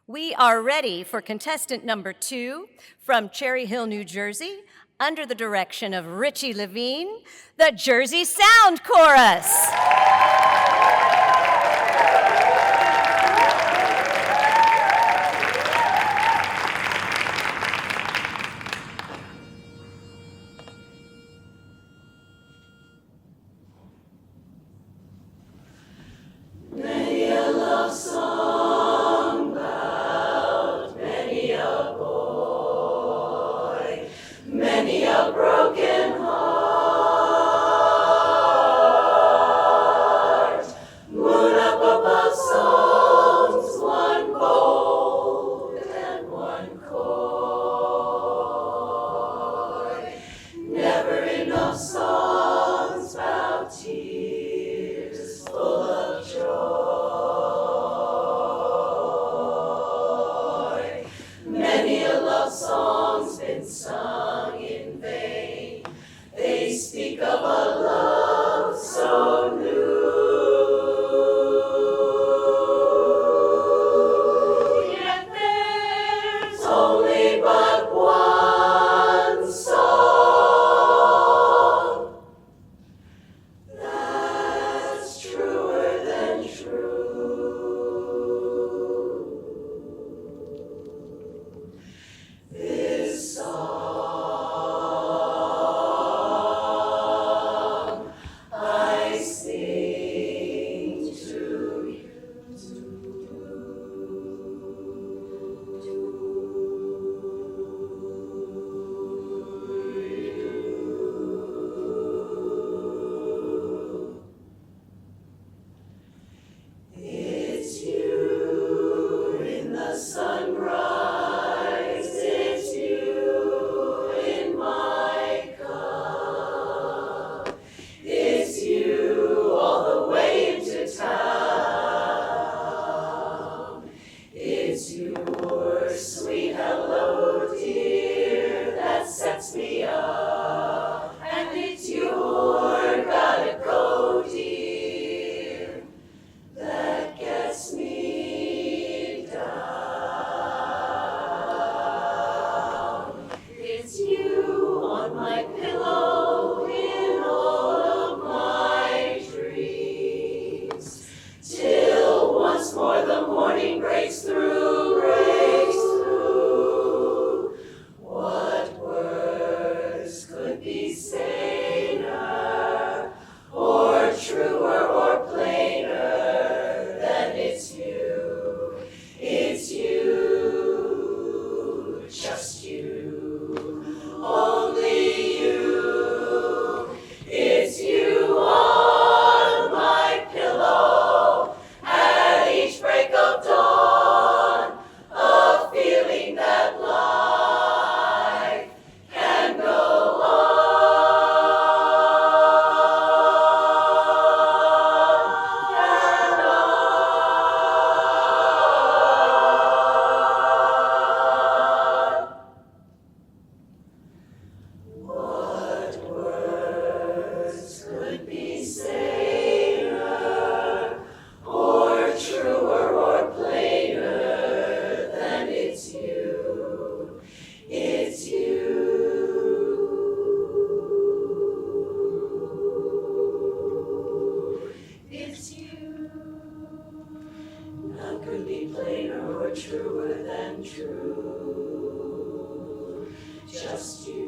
We are ready for contestant number 2 from Cherry Hill, New Jersey, under the direction of Richie Levine, the Jersey Sound Chorus. Many a love song about many a boy, many a broken heart. Moon up above songs, one bold and one coy. Never enough songs about tears full of joy. Many a love song's been sung in vain. They speak of a love so new. Yet there's only but one song that's truer than true. This song I sing to you. It's you in the sunrise, it's you in my cup, it's you all the way into town, it's your sweet hello dear that sets me up, and it's your gotta go dear that gets me down. It's you on my pillow in all of my dreams, till once more the morning breaks through, breaks through. What words could be saner, or truer, or plainer than it's you, just you, only you. It's you on my pillow at each break of dawn, a feeling that life can go on and on. What words could be saner, or truer, or plainer than it's you, it's you. It's you. None could be plainer or truer than true, just you.